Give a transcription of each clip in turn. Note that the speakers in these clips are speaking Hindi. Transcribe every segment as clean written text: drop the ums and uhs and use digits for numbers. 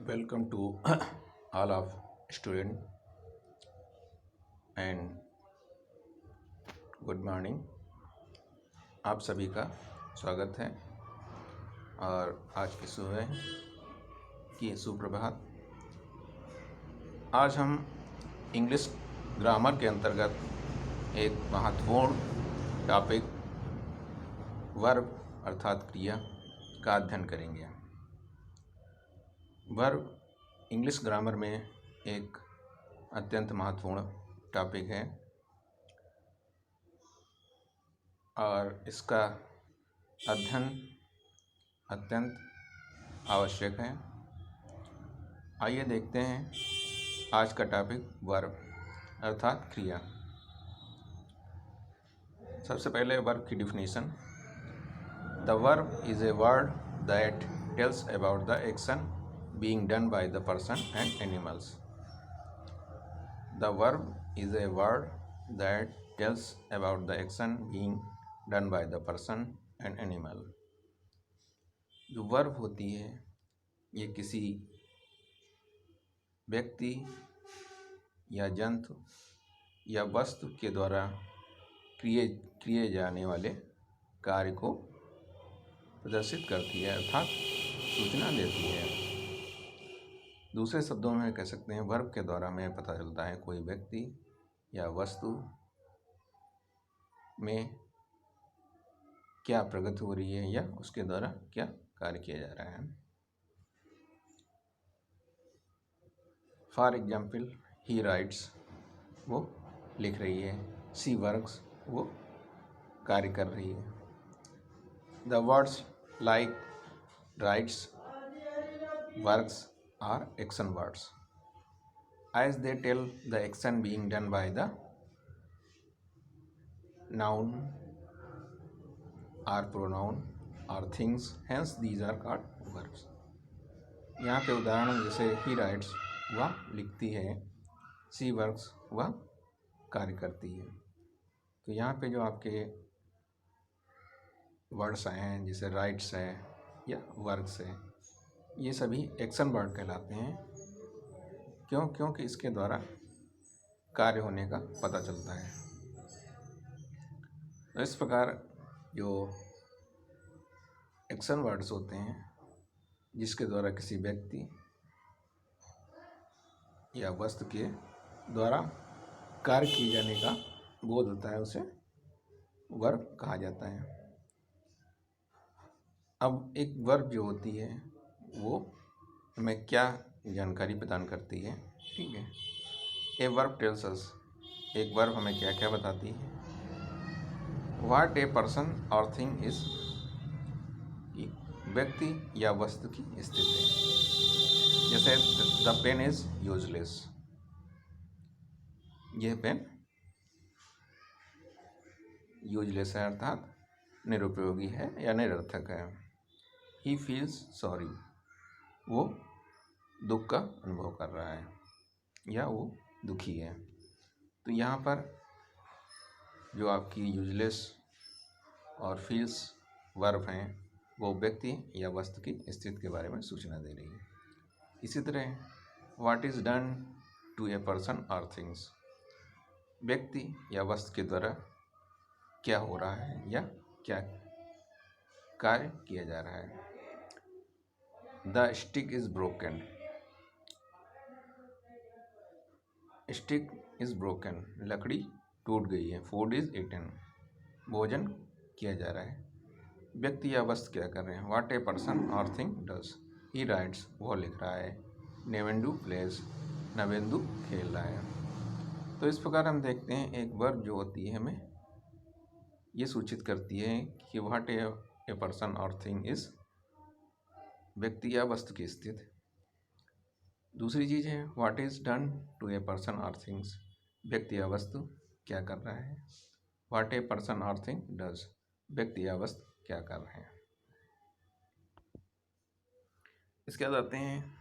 Welcome to all of student and good morning. आप सभी का स्वागत है और आज की सुबह की सुप्रभात। आज हम इंग्लिश ग्रामर के अंतर्गत एक महत्वपूर्ण टॉपिक वर्ब अर्थात क्रिया का अध्ययन करेंगे। वर्ब इंग्लिश ग्रामर में एक अत्यंत महत्वपूर्ण टॉपिक है और इसका अध्ययन अत्यंत आवश्यक है। आइए देखते हैं आज का टॉपिक वर्ब अर्थात क्रिया। सबसे पहले वर्ब की definition. The verb is a word that tells about the action being done by the person and animals. The verb is a word that tells about the action being done by the person and animal. जो वर्ब होती है ये किसी व्यक्ति या जंतु या वस्तु के द्वारा किए जाने वाले कार्य को प्रदर्शित करती है अर्थात सूचना देती है। दूसरे शब्दों में कह सकते हैं वर्ब के द्वारा हमें पता चलता है कोई व्यक्ति या वस्तु में क्या प्रगति हो रही है या उसके द्वारा क्या कार्य किया जा रहा है। फॉर एग्जाम्पल ही राइट्स, वो लिख रही है। शी वर्क्स, वो कार्य कर रही है। The words like rights, works are action words as they tell the action being done by the noun or pronoun or things, hence these are called verbs. यहाँ पे उदाहरण जैसे he writes, वह लिखती है। she works, वह कार्य करती है। तो यहाँ पे जो आपके वर्ड्स आए हैं जैसे राइट्स है या वर्क्स है, ये सभी एक्शन वर्ड कहलाते हैं। क्योंकि इसके द्वारा कार्य होने का पता चलता है। तो इस प्रकार जो एक्शन वर्ड्स होते हैं जिसके द्वारा किसी व्यक्ति या वस्तु के द्वारा कार्य किए जाने का बोध होता है, उसे वर्ब कहा जाता है। अब एक वर्ब जो होती है वो हमें क्या जानकारी प्रदान करती है, ठीक है। ए वर्ब टेल्स अस, एक वर्ब हमें क्या क्या बताती है। व्हाट ए पर्सन और थिंग इज, व्यक्ति या वस्तु की स्थिति। जैसे द पेन इज यूजलेस, यह पेन यूजलेस है अर्थात निरुपयोगी है या निरर्थक है। ही फील्स सॉरी, वो दुख का अनुभव कर रहा है या वो दुखी है। तो यहाँ पर जो आपकी यूजलेस और फील्स वर्ब हैं वो व्यक्ति या वस्तु की स्थिति के बारे में सूचना दे रही है। इसी तरह what is done to a person और थिंग्स, व्यक्ति या वस्तु के द्वारा क्या हो रहा है या क्या कार्य किया जा रहा है। The stick is broken, stick is broken, लकड़ी टूट गई है। फूड इज ईटन, भोजन किया जा रहा है। व्यक्ति या वस्तु क्या कर रहे हैं। व्हाट ए पर्सन और थिंग डज, ही राइट्स, वो लिख रहा है। नेवेंडू प्लेस, नवेंदु खेल रहा है। तो इस प्रकार हम देखते हैं एक वर्ब जो होती है हमें ये सूचित करती है कि व्हाट ए पर्सन और थिंग इज, व्यक्ति या वस्तु की स्थिति। दूसरी चीज़ है what is done to a person और थिंग्स, व्यक्ति या वस्तु क्या कर रहा है। व्हाट ए पर्सन और थिंग डज, व्यक्ति या वस्तु क्या कर रहे हैं। इसके बाद आते हैं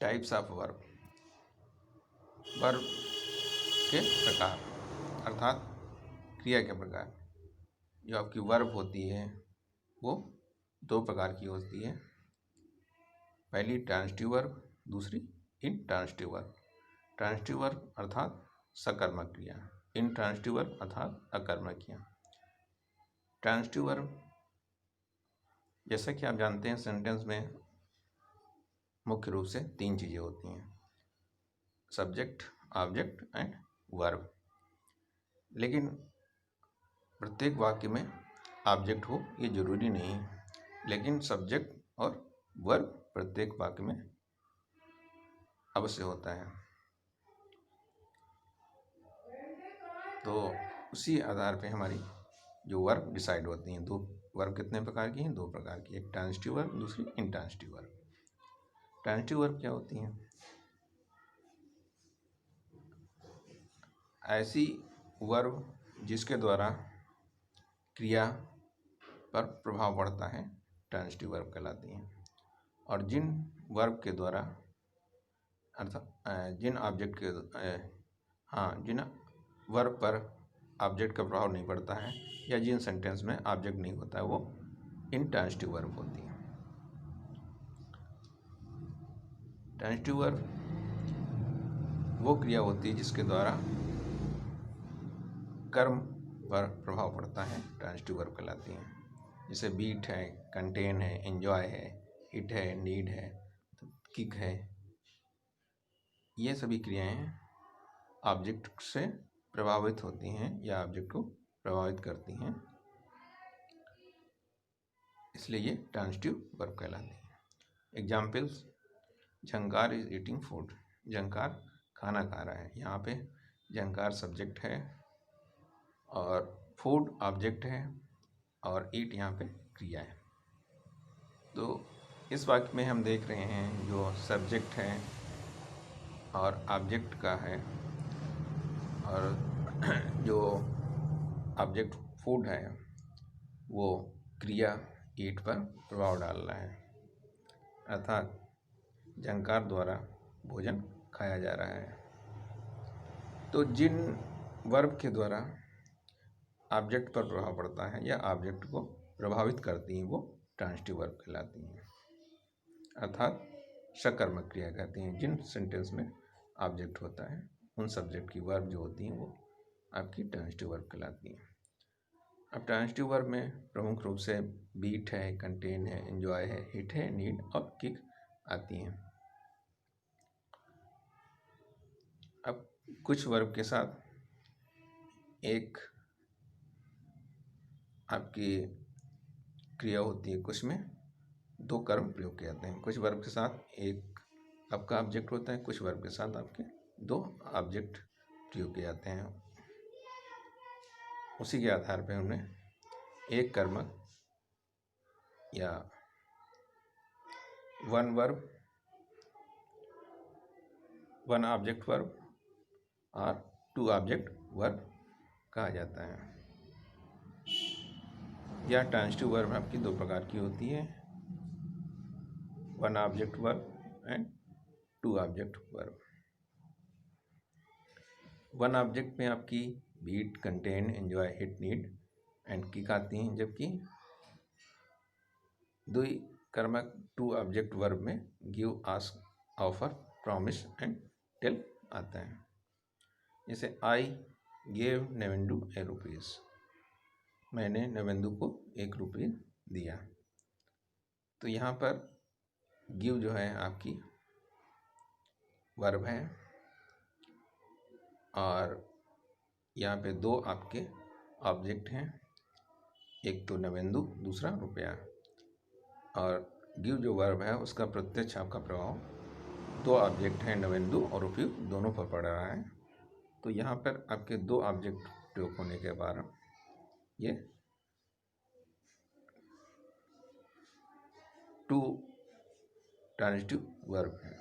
टाइप्स ऑफ वर्ब, वर्ब के प्रकार अर्थात क्रिया के प्रकार। जो आपकी वर्ब होती है वो दो प्रकार की होती है। पहली ट्रांजिटिव वर्ब, दूसरी इंट्रांजिटिव वर्ब। ट्रांजिटिव वर्ब अर्थात सकर्मक क्रिया, इंट्रांजिटिव वर्ब अर्थात अकर्मक क्रिया। ट्रांजिटिव वर्ब जैसा कि आप जानते हैं सेंटेंस में मुख्य रूप से तीन चीज़ें होती हैं, सब्जेक्ट, ऑब्जेक्ट एंड वर्ब। लेकिन प्रत्येक वाक्य में ऑब्जेक्ट हो ये जरूरी नहीं है, लेकिन सब्जेक्ट और वर्ब प्रत्येक वाक्य में अवश्य होता है। तो उसी आधार पे हमारी जो वर्ब डिसाइड होती हैं। दो वर्ब कितने प्रकार की हैं? दो प्रकार की, एक ट्रांजिटिव वर्ब, दूसरी इंट्रांजिटिव वर्ब। ट्रांजिटिव वर्ब क्या होती हैं? ऐसी वर्ब जिसके द्वारा क्रिया पर प्रभाव पड़ता है ट्रांजिटिव वर्ब कहलाती हैं। और जिन वर्ब के द्वारा अर्थात जिन ऑब्जेक्ट के जिन वर्ब पर ऑब्जेक्ट का प्रभाव नहीं पड़ता है या जिन सेंटेंस में ऑब्जेक्ट नहीं होता है वो इंट्रांजिटिव वर्ब होती है। ट्रांजिटिव वर्ब वो क्रिया होती है जिसके द्वारा कर्म पर प्रभाव पड़ता है, ट्रांजिटिव वर्ब कहलाती हैं। जैसे बीट है, कंटेन है, एंजॉय है, हिट है, नीड है, किक है। ये सभी क्रियाएं ऑब्जेक्ट से प्रभावित होती हैं या ऑब्जेक्ट को प्रभावित करती हैं, इसलिए ये ट्रांजिटिव वर्ब कहलाती हैं। Examples, Jhankar is eating food. Jhankar खाना खा रहा है। यहाँ पे झंकार सब्जेक्ट है और फूड ऑब्जेक्ट है और ईट यहाँ पे क्रिया है। तो इस वाक्य में हम देख रहे हैं जो सब्जेक्ट है और ऑब्जेक्ट का है और जो ऑब्जेक्ट फूड है वो क्रिया ईट पर प्रभाव डाल रहा है, अर्थात झंकार द्वारा भोजन खाया जा रहा है। तो जिन वर्ब के द्वारा ऑब्जेक्ट पर प्रभाव पड़ता है या ऑब्जेक्ट को प्रभावित करती हैं वो ट्रांजिटिव वर्ब कहलाती हैं, अर्थात सकर्मक क्रिया कहते हैं। जिन सेंटेंस में ऑब्जेक्ट होता है उन सब्जेक्ट की वर्ब जो होती हैं वो आपकी ट्रांजिटिव वर्ब कहलाती हैं। अब ट्रांजिटिव वर्ब में प्रमुख रूप से बीट है, कंटेन है, एंजॉय है, हिट है, नीड और किक आती हैं। अब कुछ वर्ब के साथ एक आपकी क्रिया होती है, कुछ में दो कर्म प्रयोग किए जाते हैं। कुछ वर्ब के साथ एक आपका ऑब्जेक्ट होता है, कुछ वर्ब के साथ आपके दो ऑब्जेक्ट प्रयोग किए जाते हैं। उसी के आधार पर हमने एक कर्मक या one verb, one object verb और टू ऑब्जेक्ट वर्ब कहा जाता है। या ट्रांजिटिव वर्ब आपकी दो प्रकार की होती है, one object verb and two object verb. One object में आपकी beat, contain, enjoy, hit, need and kick आती हैं, जबकि दो कर्मक टू ऑब्जेक्ट वर्ब में give, ask, offer, promise and tell आता है। जैसे I gave Navendu a rupees, मैंने नवेंदु को 1 रुपये दिया। तो यहाँ पर गिव जो है आपकी वर्ब है और यहाँ पे दो आपके ऑब्जेक्ट हैं, एक तो नवेंदु, दूसरा रुपया। और गिव जो वर्ब है उसका प्रत्यक्ष आपका प्रभाव दो ऑब्जेक्ट हैं, नवेंदु और रुपये, दोनों पर पड़ रहा है। तो यहाँ पर आपके दो ऑब्जेक्ट प्रयोग होने के बाद ये टू ट्रांजिटिव वर्ब है।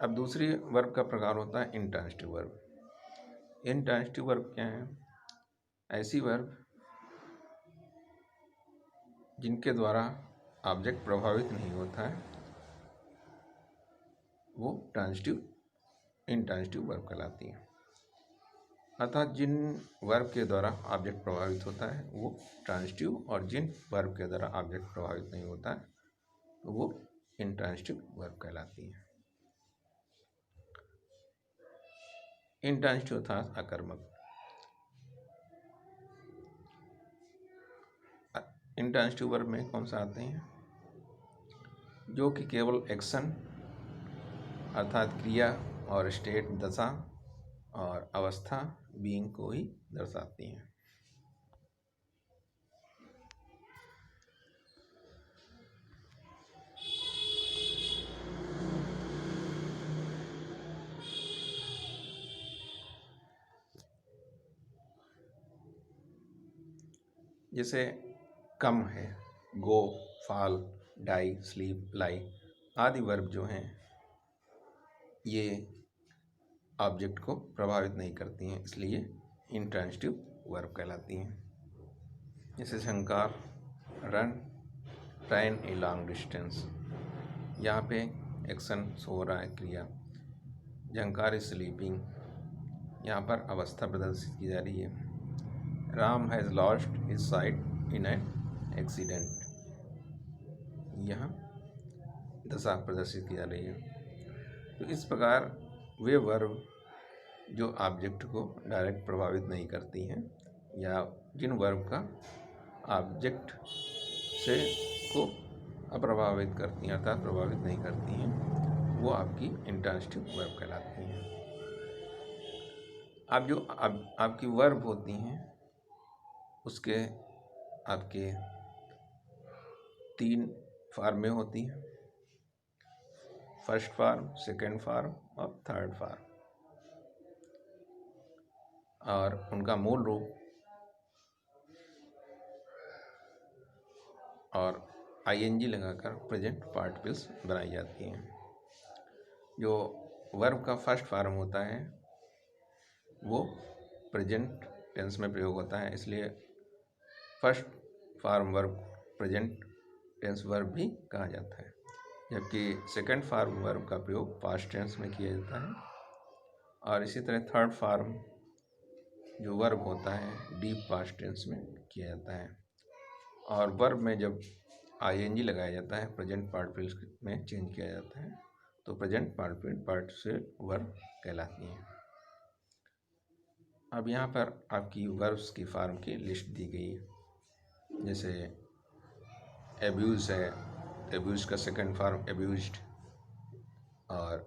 अब दूसरी वर्ब का प्रकार होता है इंट्रांजिटिव वर्ब। इंट्रांजिटिव वर्ब क्या है? ऐसी वर्ब जिनके द्वारा ऑब्जेक्ट प्रभावित नहीं होता है वो इंट्रांजिटिव वर्ब कहलाती है। अर्थात जिन वर्ब के द्वारा ऑब्जेक्ट प्रभावित होता है वो ट्रांजिटिव, और जिन वर्ब के द्वारा ऑब्जेक्ट प्रभावित नहीं होता है तो वो इंट्रांजिटिव वर्ब कहलाती है। इंट्रांजिटिव अर्थात अकर्मक। इंट्रांजिटिव वर्ब में कौन सा आते हैं? जो कि केवल एक्शन अर्थात क्रिया और स्टेट दशा और अवस्था बीइंग को ही दर्शाती हैं। जैसे कम है, गो, फॉल, डाई, स्लीप, लाई आदि वर्ब जो हैं ये ऑब्जेक्ट को प्रभावित नहीं करती हैं, इसलिए इंट्रांजिटिव वर्ब कहलाती हैं। जैसे Shankar, run, train a long distance, यहाँ पे एक्शन हो रहा है, क्रिया। झंकार इज स्लीपिंग, यहाँ पर अवस्था प्रदर्शित की जा रही है। Ram has lost his site in an accident, यहाँ दशा प्रदर्शित की जा रही है। तो इस प्रकार वे वर्ब जो ऑब्जेक्ट को डायरेक्ट प्रभावित नहीं करती हैं या जिन वर्ब का ऑब्जेक्ट से को अप्रभावित करती हैं अर्थात प्रभावित नहीं करती हैं, वो आपकी इंट्रांजिटिव वर्ब कहलाती हैं। अब जो आपकी वर्ब होती हैं उसके आपके 3 फॉर्म में होती हैं, फर्स्ट फॉर्म, सेकंड फॉर्म और थर्ड फॉर्म। और उनका मूल रूप और आईएनजी लगाकर प्रेजेंट पार्टिकल्स बनाई जाती हैं। जो वर्ब का फर्स्ट फॉर्म होता है वो प्रेजेंट टेंस में प्रयोग होता है, इसलिए first form verb present tense verb भी कहा जाता है, जबकि सेकंड फॉर्म वर्ब का प्रयोग पास्ट टेंस में किया जाता है। और इसी तरह थर्ड फॉर्म जो वर्ब होता है डीप पास्ट टेंस में किया जाता है। और वर्ब में जब आईएनजी लगाया जाता है प्रेजेंट पार्टिसिपल में चेंज किया जाता है तो प्रेजेंट पार्टिसिपल वर्ब कहलाती हैं। अब यहाँ पर आपकी वर्ब्स की फॉर्म की लिस्ट दी गई है। जैसे एब्यूज़ है, एब्यूज़ का सेकंड फॉर्म एब्यूज्ड और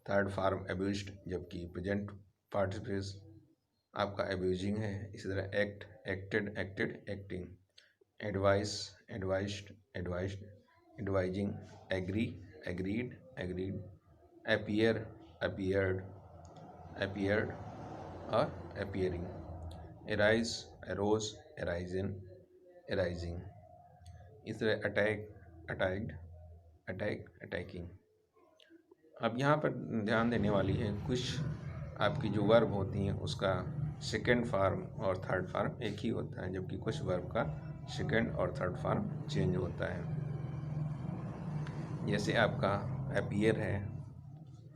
थर्ड फॉर्म एब्यूज्ड, जबकि प्रेजेंट पार्टिसिपल्स आपका एब्यूजिंग है। इसी तरह act, acted, acted, acting, advise, advised, advised, advising, agree, agreed, agreed, appear, appeared, appeared और appearing, arise, arose, arisen, arising. इस तरह अटैक, अटैक्ड, अटैक, अटैकिंग। अब यहाँ पर ध्यान देने वाली है कुछ आपकी जो वर्ब होती हैं उसका सेकेंड फॉर्म और थर्ड फॉर्म एक ही होता है, जबकि कुछ वर्ब का सेकेंड और थर्ड फॉर्म चेंज होता है। जैसे आपका अपीयर है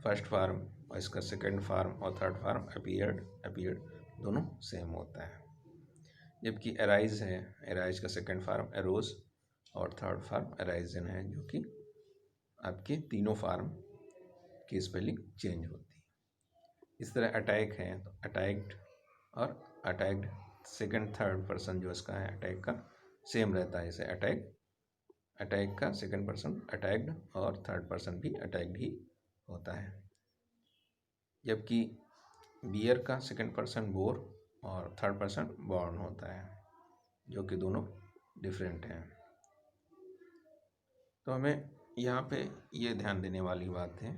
फर्स्ट फॉर्म और इसका सेकेंड फॉर्म और थर्ड फॉर्म अपीयर्ड, अपीयर्ड दोनों सेम होता है। जबकि एराइज है, एराइज का सेकेंड फॉर्म एरोज और थर्ड फॉर्म एराइजन है, जो कि आपके तीनों फॉर्म की स्पेलिंग चेंज होती है। इस तरह अटैक है तो अटैक्ड और अटैक्ड सेकंड थर्ड पर्सन जो इसका है अटैक का सेम रहता है। इसे अटैक, अटैक का सेकंड पर्सन अटैक्ड और थर्ड पर्सन भी अटैक्ड ही होता है। जबकि बियर का सेकंड पर्सन बोर और थर्ड पर्सन बॉर्न होता है, जो कि दोनों डिफरेंट हैं। तो हमें यहाँ पे ये ध्यान देने वाली बात है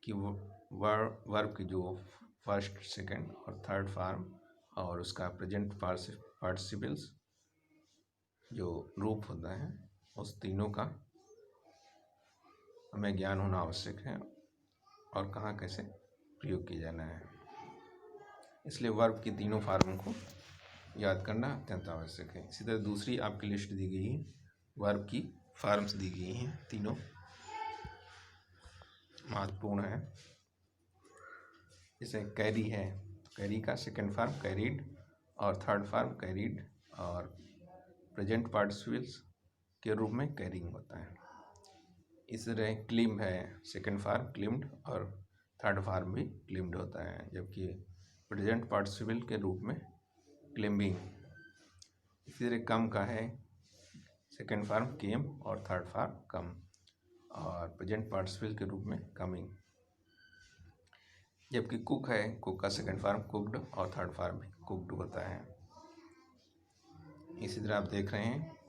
कि वर्ब की जो फर्स्ट, सेकंड और थर्ड फॉर्म और उसका प्रेजेंट पार्टिसिपल्स जो रूप होता है उस तीनों का हमें ज्ञान होना आवश्यक है और कहाँ कैसे प्रयोग किया जाना है। इसलिए वर्ब की तीनों फॉर्म को याद करना अत्यंत आवश्यक है। इसी तरह दूसरी आपकी लिस्ट दी गई है, वर्ब की फॉर्म्स दी गई हैं, तीनों महत्वपूर्ण है। जैसे कैरी है कैरी का सेकेंड फॉर्म कैरीड और थर्ड फॉर्म कैरीड, और प्रेजेंट पार्टिसिपल्स के रूप में कैरिंग होता है। इस तरह क्लिम है सेकेंड फॉर्म क्लिम्ड और थर्ड फॉर्म भी क्लिम्ड होता है, जबकि प्रेजेंट पार्टिसिपल के रूप में क्लिम्बिंग। इसी तरह कम का है सेकेंड फॉर्म केम और थर्ड फॉर्म कम, और प्रेजेंट पार्टिसिपल के रूप में कमिंग। जबकि कुक है, कुक का सेकेंड फॉर्म कुकड और थर्ड फॉर्म भी कुकड होता है। इसी तरह आप देख रहे हैं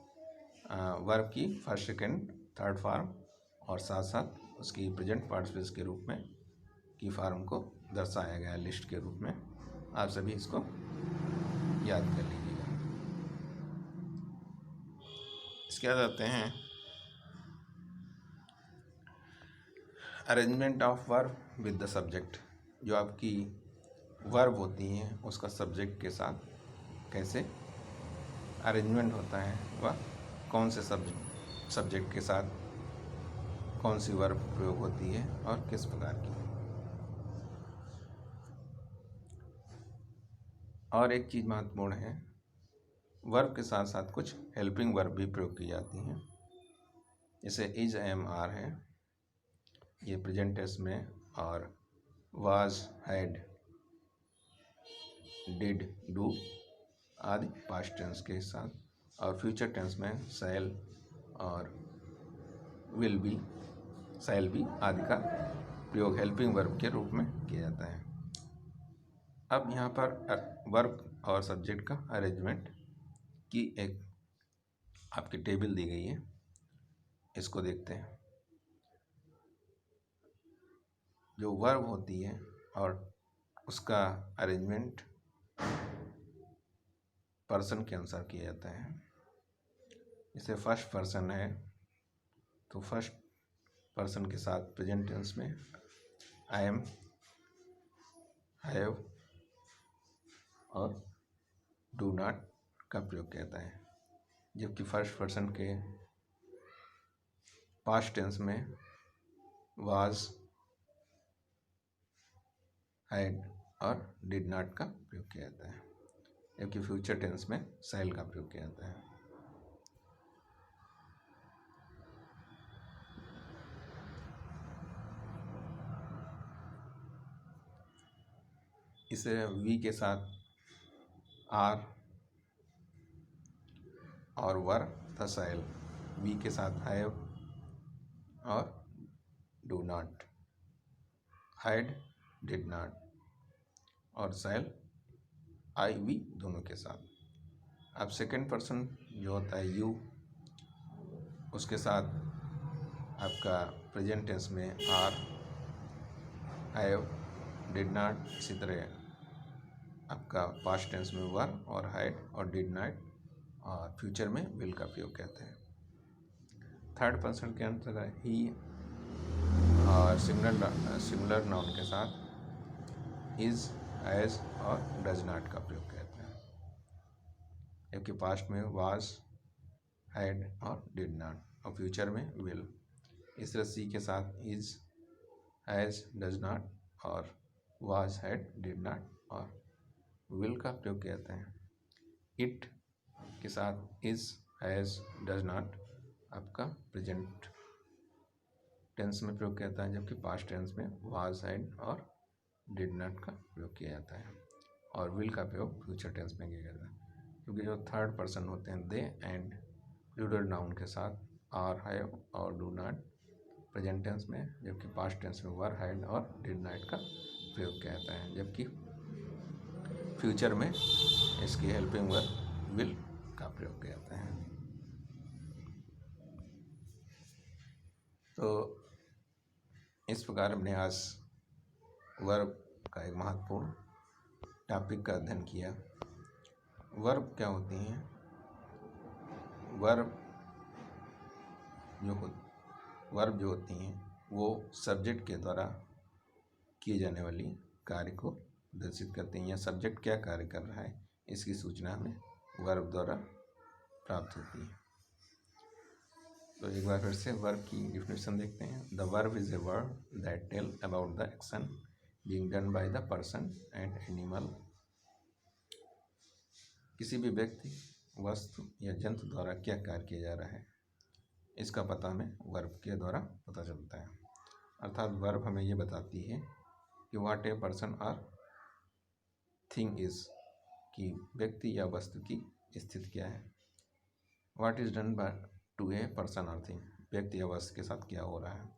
वर्ब की फर्स्ट सेकेंड थर्ड फॉर्म और साथ साथ उसकी प्रेजेंट पार्टिसिपल्स के रूप में की फॉर्म को दर्शाया गया लिस्ट के रूप में। आप सभी इसको याद कर लीजिएगा। इसके बाद आते हैं arrangement of verb with the subject. जो आपकी वर्ब होती हैं उसका सब्जेक्ट के साथ कैसे अरेंजमेंट होता है, वह कौन से सब्जेक्ट के साथ कौन सी वर्ब प्रयोग होती है और किस प्रकार की। और एक चीज़ महत्वपूर्ण है, वर्ब के साथ साथ कुछ हेल्पिंग वर्ब भी प्रयोग की जाती हैं। जैसे इज एम आर है, ये प्रेजेंट टेंस में, और वाज हैड डिड डू आदि पास्ट टेंस के साथ, और फ्यूचर टेंस में शैल और विल बी शैल बी आदि का प्रयोग हेल्पिंग वर्ब के रूप में किया जाता है। अब यहाँ पर वर्ब और सब्जेक्ट का अरेंजमेंट की एक आपकी टेबल दी गई है, इसको देखते हैं। जो वर्ब होती है और उसका अरेंजमेंट पर्सन के अनुसार किया जाता है। जैसे फर्स्ट पर्सन है तो फर्स्ट पर्सन के साथ प्रेजेंट टेंस में आई एम, हैव और डू नॉट का प्रयोग किया जाता है। जबकि फर्स्ट पर्सन के पास्ट टेंस में वाज, हैड और डिड नॉट का प्रयोग किया जाता है। जबकि फ्यूचर टेंस में शैल का प्रयोग किया जाता है। इसे वी के साथ आर और वर तथा शैल, वी के साथ हैव और do not, had did not, और शैल आई वी दोनों के साथ। अब सेकेंड पर्सन जो होता है यू, उसके साथ आपका प्रेजेंट टेंस में आर, हैव, डिड नॉट, इसी तरह आपका पास्ट टेंस में वर और हैड और डिड नॉट, और फ्यूचर में विल का प्रयोग करते हैं। थर्ड पर्सन के अंतर ही और सिंगुलर नाउन के साथ इज, एज और डज नॉट का प्रयोग करते हैं। जबकि पास्ट में वाज, हैड और डिड नॉट, और फ्यूचर में विल। इस तरह सी के साथ इज, एज, डज नॉट और वाज, हैड, डिड नॉट और विल का प्रयोग किया जाता है। इट के साथ इज, हैज, डज नॉट आपका प्रेजेंट टेंस में प्रयोग किया जाता है, जबकि पास्ट टेंस में वाज, हैड और डिड नॉट का प्रयोग किया जाता है, और विल का प्रयोग फ्यूचर टेंस में किया जाता है। क्योंकि जो थर्ड पर्सन होते हैं दे एंड प्लूरल नाउन के साथ आर, हैव और डू नॉट प्रेजेंट टेंस में, जबकि पास्ट टेंस में वर, हैड और डिड नॉट का प्रयोग किया जाता है। जबकि फ्यूचर में इसकी हेल्पिंग वर्ब विल का प्रयोग किया जाता है। तो इस प्रकार हमने आज वर्ब का एक महत्वपूर्ण टॉपिक का अध्ययन किया। वर्ब क्या होती हैं? वर्ब जो होती हैं वो सब्जेक्ट के द्वारा किए जाने वाली कार्य को दर्शित करते हैं, या सब्जेक्ट क्या कार्य कर रहा है इसकी सूचना हमें वर्ब द्वारा प्राप्त होती है। तो एक बार फिर से वर्ब की डिफिनेशन देखते हैं। The verb is a word that tell about the action being done by the person and animal. किसी भी व्यक्ति, वस्तु या जंतु द्वारा क्या कार्य किया जा रहा है, इसका पता हमें वर्ब के द्वारा पता चलता है। अर्थात वर्ब हमें ये बताती है कि व्हाट ए पर्सन और थिंग इज, कि व्यक्ति या वस्तु की स्थिति क्या है। What is done by two a person और थिंग, व्यक्ति या वस्तु के साथ क्या हो रहा है।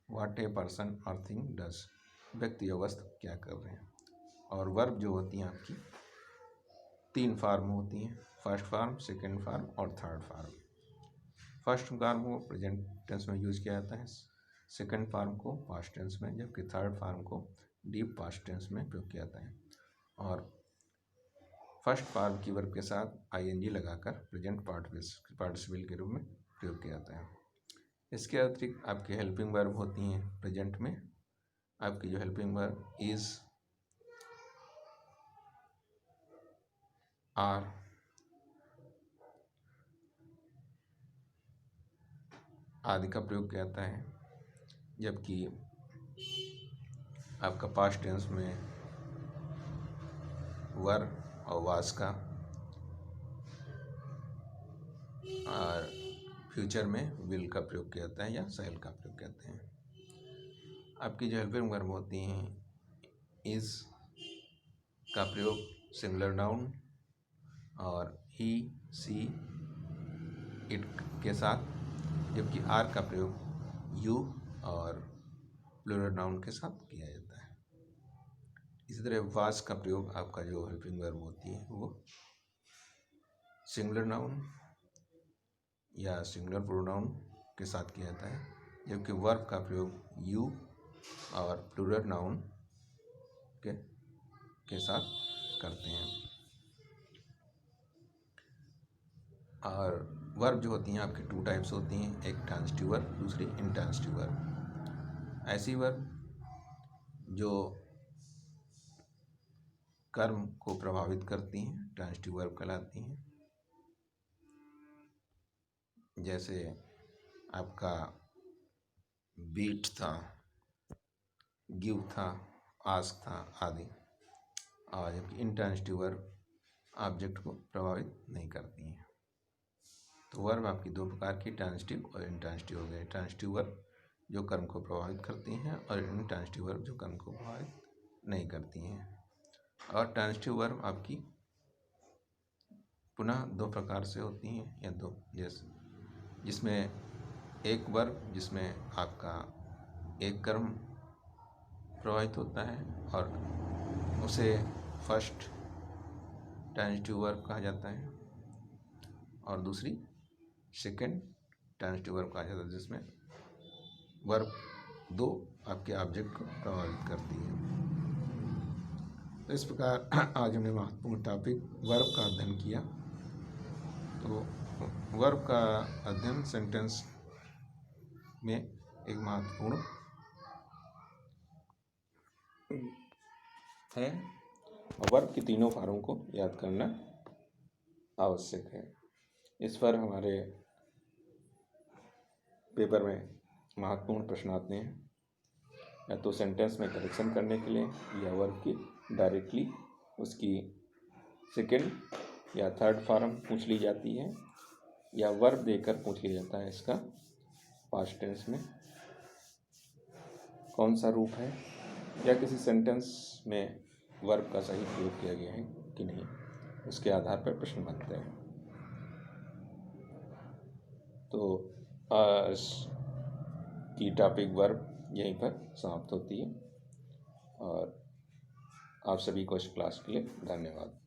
व्हाट ए पर्सन और थिंग डज, व्यक्ति या वस्तु क्या कर रहे हैं। और वर्ब जो होती हैं आपकी 3 फॉर्म होती हैं, फर्स्ट फॉर्म, सेकंड फॉर्म और थर्ड फॉर्म। फर्स्ट फॉर्म को प्रेजेंट टेंस में यूज किया जाता है, सेकंड फॉर्म को पास्ट टेंस में, जबकि थर्ड फॉर्म को डीप पास्ट टेंस में प्रयोग किया जाता है। और फर्स्ट फॉर्म की वर्ब के साथ आईएनजी लगाकर प्रेजेंट पार्टिसिपल के रूप में प्रयोग किया जाता है। इसके अतिरिक्त आपकी हेल्पिंग वर्ब होती हैं प्रेजेंट में। आपकी जो हेल्पिंग वर्ब इज, आर, आदि का प्रयोग किया जाता है। जबकि आपका पास्ट टेंस में वर और वास का, और फ्यूचर में विल का प्रयोग किया जाता है या शैल का प्रयोग करते हैं। आपकी जो हेल्पिंग वर्ब होती हैं, इज का प्रयोग सिंगुलर नाउन और ही, सी, इट के साथ, जबकि आर का प्रयोग यू और प्लूरल नाउन के साथ किया जाता है। इसी तरह वास का प्रयोग आपका जो हेल्पिंग वर्ब होती है वो सिंगुलर नाउन या सिंगुलर प्रोनाउन के साथ किया जाता है, जबकि वर्ब का प्रयोग यू और प्लूरल नाउन के साथ करते हैं। और वर्ब जो होती हैं आपकी 2 टाइप्स होती हैं, एक ट्रांजिटिव वर्ब, दूसरी इंट्रांजिटिव वर्ब। ऐसी वर्ब जो कर्म को प्रभावित करती हैं ट्रांजिटिव वर्ब कहलाती हैं। जैसे आपका बीट था, गिव था, आस्क था आदि। और जबकि इंट्रांजिटिव वर्ब ऑब्जेक्ट को प्रभावित नहीं करती हैं। तो वर्ब आपकी 2 प्रकार की, ट्रांजिटिव और इंट्रांजिटिव हो गए। ट्रांजिटिव वर्ब जो कर्म को प्रभावित करती हैं और इंट्रांजिटिव वर्ब जो कर्म को प्रभावित नहीं करती हैं। और ट्रांजिटिव वर्ब आपकी पुनः 2 प्रकार से होती हैं या 2, जैसे जिसमें एक वर्ब जिसमें आपका एक कर्म प्रभावित होता है और उसे फर्स्ट ट्रांजिटिव वर्ब कहा जाता है, और दूसरी सेकंड ट्रांजिटिव वर्ब कहा जाता है जिसमें वर्ब 2 आपके ऑब्जेक्ट को प्रभावित करती है। तो इस प्रकार आज हमने महत्वपूर्ण टॉपिक वर्ब का अध्ययन किया। तो वर्ब का अध्ययन सेंटेंस में एक महत्वपूर्ण है। वर्ब की 3 फॉर्म को याद करना आवश्यक है। इस पर हमारे पेपर में महत्वपूर्ण प्रश्न आते हैं, या तो सेंटेंस में करेक्शन करने के लिए, या वर्ब की डायरेक्टली उसकी सेकंड या थर्ड फॉर्म पूछ ली जाती है, या वर्ब देकर पूछ लिया जाता है इसका पास्ट टेंस में कौन सा रूप है, या किसी सेंटेंस में वर्ब का सही प्रयोग किया गया है कि नहीं, उसके आधार पर प्रश्न बनते हैं। तो आज की टॉपिक वर्ब यहीं पर समाप्त होती है, और आप सभी को इस क्लास के लिए धन्यवाद।